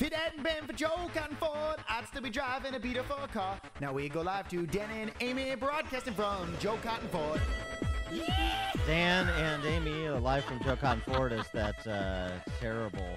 If it hadn't been for Joe Cotton Ford, I'd still be driving a beautiful car. Now we go live to Dan and Amy, broadcasting from Joe Cotton Ford. Yeah! Dan and Amy, live from Joe Cotton Ford, is that terrible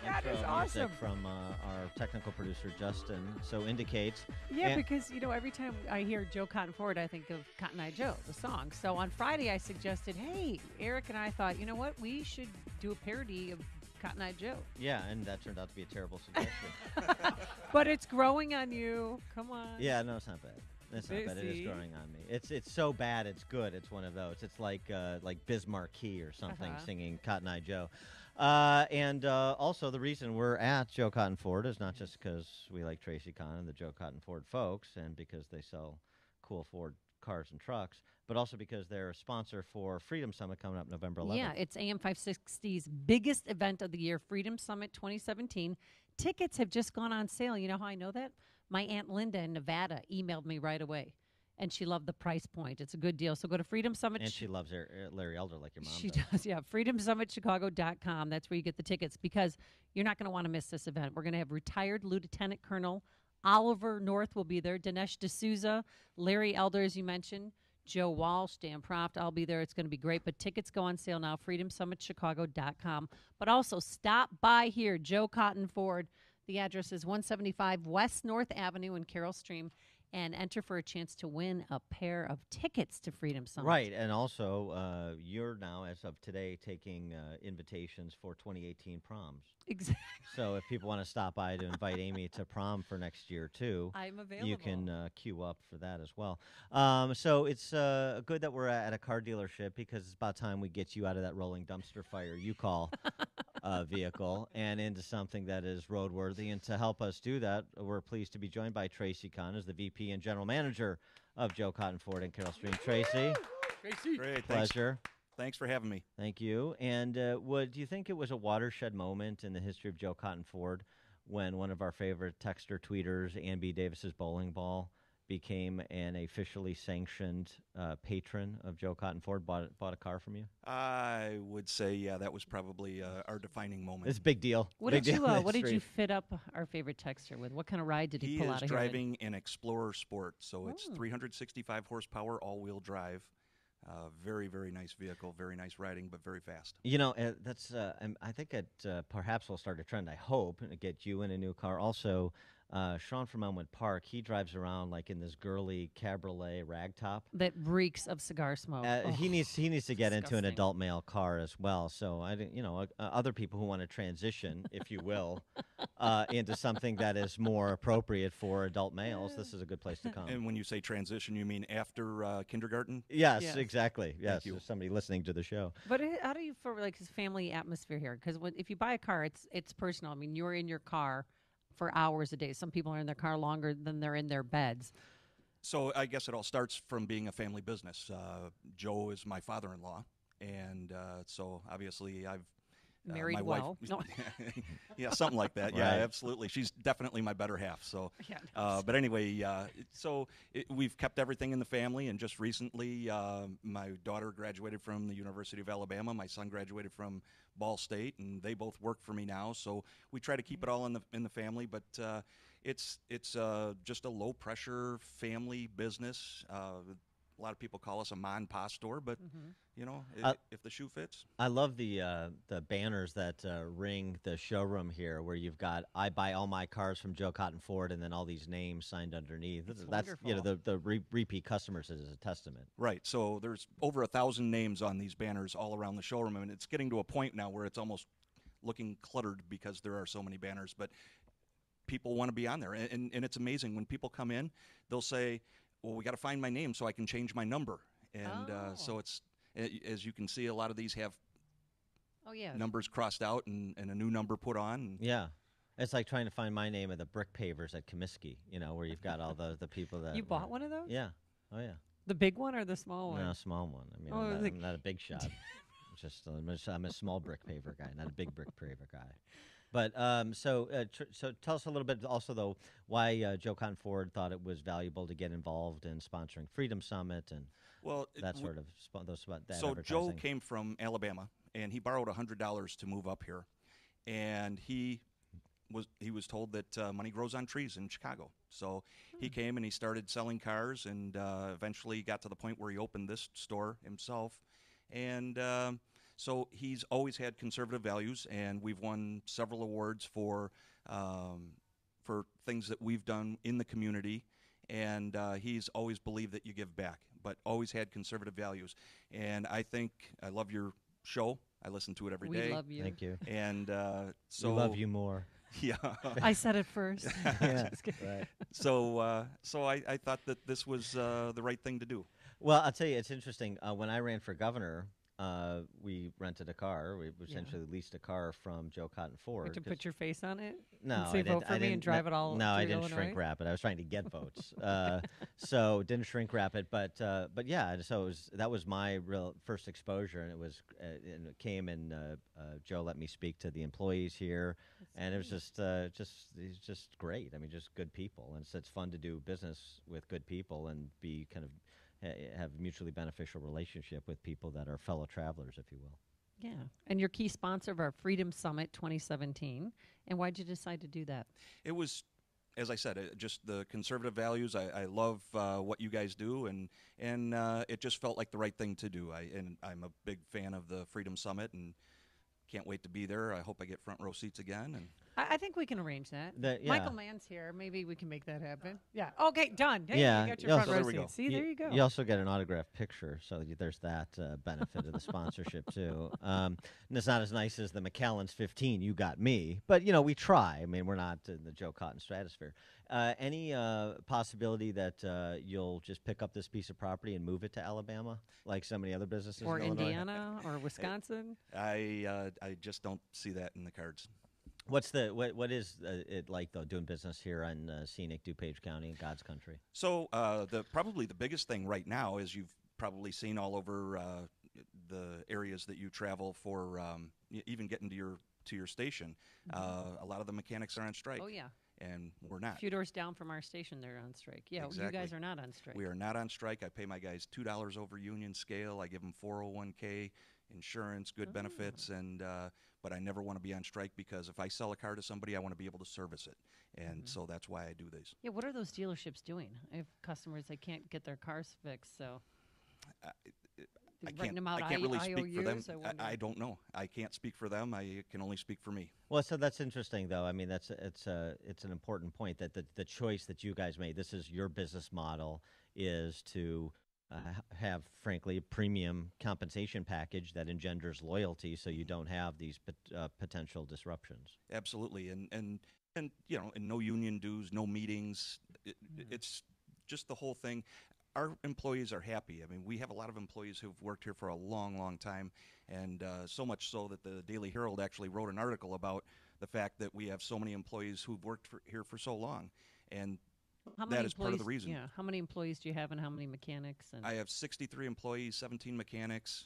That is intro awesome. music from our technical producer, Justin. So indicates. Yeah, because, every time I hear Joe Cotton Ford, I think of Cotton Eye Joe, the song. So on Friday, I suggested, hey, Eric and I thought, you know what? We should do a parody of Cotton Eye Joe. Yeah, and that turned out to be a terrible suggestion. But it's growing on you. Come on. Yeah, no, it's not bad. It's not bad. It is growing on me. It's so bad it's good. It's one of those. It's like Biz Markie or something singing Cotton Eye Joe. And also the reason we're at Joe Cotton Ford is not just because we like Tracy, Conn, and the Joe Cotton Ford folks, and because they sell cool Ford cars and trucks, but also because they're a sponsor for Freedom Summit coming up November 11th. Yeah, it's AM 560's biggest event of the year, Freedom Summit 2017. Tickets have just gone on sale. You know how I know that? My Aunt Linda in Nevada emailed me right away, and she loved the price point. It's a good deal. So go to Freedom Summit. And she loves Larry Elder like your mom She does. Yeah. FreedomSummitChicago.com. That's where you get the tickets, because you're not going to want to miss this event. We're going to have retired Lieutenant Colonel Oliver North will be there, Dinesh D'Souza, Larry Elder, as you mentioned, Joe Walsh, Dan Proft. I'll be there. It's going to be great. But tickets go on sale now, FreedomSummitChicago.com. But also stop by here, Joe Cotton Ford. The address is 175 West North Avenue in Carroll Stream, and enter for a chance to win a pair of tickets to Freedom Summit. Right, and also you're now, as of today, taking invitations for 2018 proms. Exactly. So if people want to stop by to invite Amy to prom for next year, too, I'm available. you can queue up for that as well. So it's good that we're at a car dealership, because it's about time we get you out of that rolling dumpster fire you call vehicle and into something that is roadworthy. And to help us do that, we're pleased to be joined by Tracy Conn, as the VP and General Manager of Joe Cotton Ford in Carroll Stream. Tracy. Tracy. Great. Pleasure. Thanks for having me. Thank you. And do you think it was a watershed moment in the history of Joe Cotton Ford when one of our favorite texter tweeters, Ann B. Davis's bowling ball, became an officially sanctioned patron of Joe Cotton Ford, bought a car from you? I would say, yeah, that was probably our defining moment. It's a big deal. What did you fit up our favorite texter with? What kind of ride did he pull out of here? He is driving an Explorer Sport, so it's 365 horsepower, all-wheel drive. Very, very nice vehicle, very nice riding, but very fast. You know, that's. I think it perhaps will start a trend. I hope to get you in a new car. Also, Sean from Elmwood Park, he drives around like in this girly cabriolet ragtop that reeks of cigar smoke. He needs to get into an disgusting. adult male car as well. So other people who want to transition, if you will, into something that is more appropriate for adult males, this is a good place to come. And when you say transition, you mean after kindergarten? Yes, exactly. Yes, you. there's somebody listening to the show. But how do you feel like his family atmosphere here? Because if you buy a car, it's personal. I mean, you're in your car for hours a day. Some people are in their car longer than they're in their beds. So I guess it all starts from being a family business. Joe is my father-in-law, and so obviously I've married my well. wife, No. yeah, something like that. Right. Yeah, absolutely. She's definitely my better half. So, Yeah, but anyway, we've kept everything in the family, and just recently, my daughter graduated from the University of Alabama. My son graduated from Ball State, and they both work for me now. So we try to keep it all in the family, but it's just a low pressure family business. A lot of people call us a ma and pa store, but if the shoe fits. I love the banners that ring the showroom here, where you've got "I buy all my cars from Joe Cotton Ford" and then all these names signed underneath. That's wonderful. the repeat customers is a testament. Right. So there's over 1,000 names on these banners all around the showroom, and it's getting to a point now where it's almost looking cluttered because there are so many banners. But people want to be on there, and it's amazing when people come in, they'll say, well, we got to find my name so I can change my number. And so it's, as you can see, a lot of these have numbers crossed out and a new number put on. Yeah. It's like trying to find my name at the brick pavers at Comiskey, where you've got all the people that... You bought one of those? Yeah. Oh, yeah. The big one or the small one? No, a small one. I mean, I'm not a big shot. I'm a small brick paver guy, not a big brick paver guy. But so tell us a little bit also, though, why Joe Cotton Ford thought it was valuable to get involved in sponsoring Freedom Summit and that sort of So Joe came from Alabama, and he borrowed $100 to move up here. And he he was told that money grows on trees in Chicago. So he came and he started selling cars, and eventually got to the point where he opened this store himself. And so he's always had conservative values, and we've won several awards for things that we've done in the community. And he's always believed that you give back, but always had conservative values. And I love your show. I listen to it every day. We love you. Thank you. And so we love you more. Yeah. I said it first. Yeah, right. So I thought that this was the right thing to do. Well, I'll tell you, it's interesting. When I ran for governor, we rented a car. We essentially leased a car from Joe Cotton Ford. To put your face on it? No, and say I didn't. vote for me and drive it all. No, I through didn't Illinois? shrink wrap it. I was trying to get votes, so didn't shrink wrap it. But yeah, so that was my real first exposure, and it came and Joe let me speak to the employees here, and it was he's just great. I mean, just good people, and it's fun to do business with good people and be kind of have mutually beneficial relationship with people that are fellow travelers, if you will. Yeah. And you're key sponsor of our Freedom Summit 2017. And why'd you decide to do that? It was, as I said, just the conservative values. I love what you guys do, and it just felt like the right thing to do. I'm a big fan of the Freedom Summit, and can't wait to be there. I hope I get front row seats again. And I think we can arrange that. Yeah. Michael Mann's here. Maybe we can make that happen. Yeah. Okay, done. Hey, Yeah. you got your front Also, row there we go. seat. See, there you go. You also get an autographed picture, so there's that benefit of the sponsorship too. And it's not as nice as the McAllen's 15. You got me, but we try. I mean, we're not in the Joe Cotton stratosphere. Any possibility that you'll just pick up this piece of property and move it to Alabama, like so many other businesses Or in Illinois? Indiana or Wisconsin? I just don't see that in the cards. What is it like though doing business here in scenic DuPage County, God's country? So probably the biggest thing right now, is you've probably seen all over the areas that you travel for, even getting to your station. A lot of the mechanics are on strike. Oh, yeah. And we're not. A few doors down from our station, they're on strike. Yeah, Exactly. you guys are not on strike. We are not on strike. I pay my guys $2 over union scale. I give them 401k, insurance, good benefits, and but I never want to be on strike, because if I sell a car to somebody, I want to be able to service it, and so that's why I do these. Yeah, what are those dealerships doing? I have customers that can't get their cars fixed, so I writing them out can't really speak for them. IOUs, I don't know. I can't speak for them. I can only speak for me. Well, so that's interesting, though. I mean, it's an important point that the choice that you guys made. This is your business model, is to have, frankly, a premium compensation package that engenders loyalty, so you don't have these potential disruptions. Absolutely, and no union dues, no meetings. It's just the whole thing. Our employees are happy. I mean, we have a lot of employees who've worked here for a long, long time, and so much so that the Daily Herald actually wrote an article about the fact that we have so many employees who've worked here for so long, and that is part of the reason. Yeah. How many employees do you have, and how many mechanics? And I have 63 employees, 17 mechanics,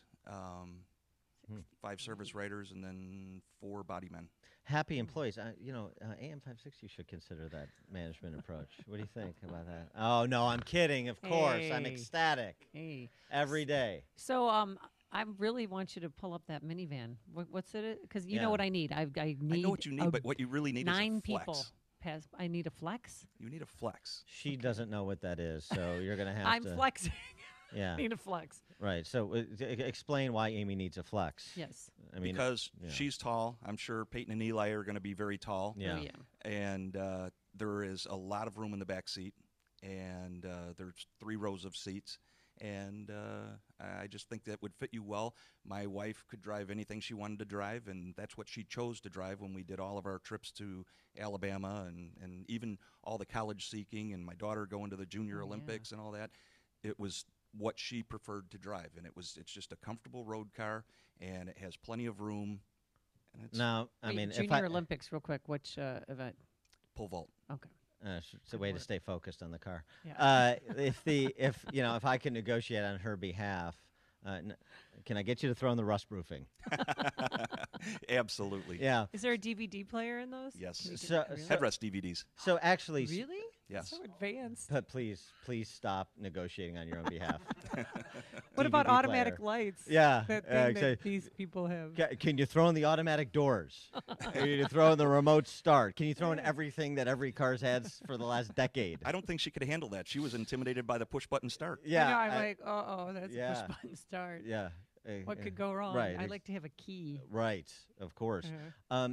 5 service writers, and then 4 body men. Happy employees. AM 560 should consider that management approach. What do you think about that? Oh, no, I'm kidding. Of course. I'm Hey. ecstatic. Hey. Every day. So, I really want you to pull up that minivan. What's it? Because you Yeah. know what I need. I need. I know what you need, but what you really need 9 is a flex. people. I need a flex. You need a flex. She doesn't know what that is, so you're going to have I'm to. flexing. Yeah. I need a flex. Right. So explain why Amy needs a flex. Yes. I mean, Because yeah. she's tall. I'm sure Peyton and Eli are going to be very tall. Yeah. Oh, yeah. And there is a lot of room in the back seat, and there's 3 rows of seats, and I just think that would fit you well. My wife could drive anything she wanted to drive, and that's what she chose to drive when we did all of our trips to Alabama, and even all the college seeking, and my daughter going to the Junior Olympics and all that. It was what she preferred to drive, and it's just a comfortable road car, and it has plenty of room. And it's Now, I Wait, mean, if Junior Olympics, real quick. Which event? pole vault. Okay. it's a way to stay focused on the car. Yeah. If I can negotiate on her behalf, can I get you to throw in the rust roofing? Absolutely. Yeah. Is there a DVD player in those? Yes. Can you get So- that? Really? Headrest DVDs. So actually, Really? Yes. So advanced. But please stop negotiating on your own behalf. What about DVD automatic player. lights? Yeah, That thing that exactly. these people have. Can you throw in the automatic doors? Can you throw in the remote start? Can you throw in everything that every car's had for the last decade? I don't think she could handle that. She was intimidated by the push-button start. Yeah, I know, I'm like, that's yeah. a push-button start. Yeah. What could go wrong? Right. I like to have a key. Right, of course. Uh-huh.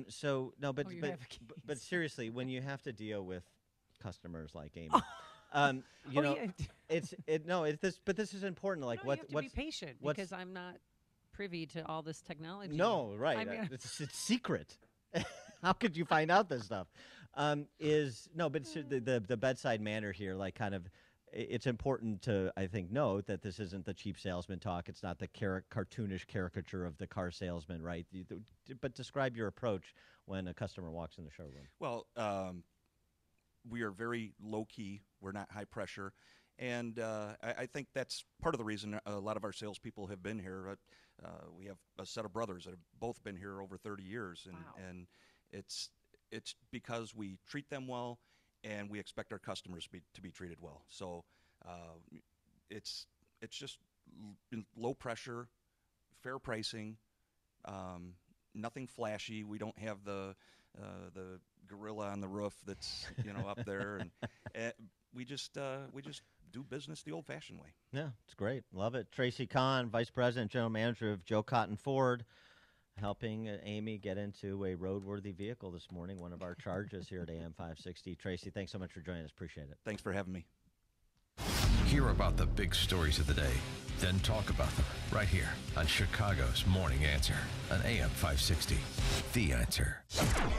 But you have keys. but seriously, when you have to deal with customers like Amy, this is important. Like you have to be patient because I'm not privy to all this technology. No, right. I mean, it's secret. How could you find out this stuff? The bedside manner here, like kind of. It's important to, I think, note that this isn't the cheap salesman talk. It's not the cartoonish caricature of the car salesman, right? But describe your approach when a customer walks in the showroom. Well, we are very low-key. We're not high pressure. And I think that's part of the reason a lot of our salespeople have been here. We have a set of brothers that have both been here over 30 years. And it's because we treat them well, and we expect our customers to be treated well. So it's just low pressure, fair pricing, nothing flashy. We don't have the gorilla on the roof that's up there, and we just do business the old-fashioned way. Yeah, it's great. Love it. Tracy Conn, Vice President, General Manager of Joe Cotton Ford, helping Amy get into a roadworthy vehicle this morning, one of our charges here at AM 560. Tracy, thanks so much for joining us. Appreciate it. Thanks for having me. Hear about the big stories of the day, then talk about them right here on Chicago's Morning Answer on AM 560. The Answer.